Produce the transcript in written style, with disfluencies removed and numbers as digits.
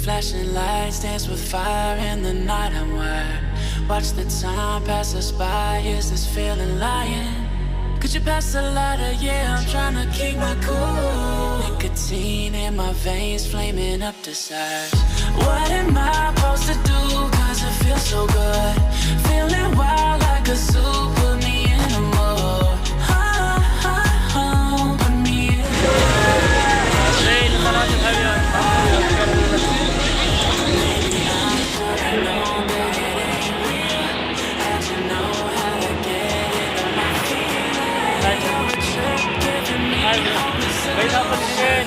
Flashing lights dance with fire in the night. I'm wired. Watch the time pass us by. Is this feeling lying? Could you pass the lighter? Yeah, I'm trying to keep my cool. Nicotine in my veins, flaming up desires. What am I supposed to do? Cause it feels so good. Feeling wild like a zoo. Put me in a mood. Put me in a May dapat din,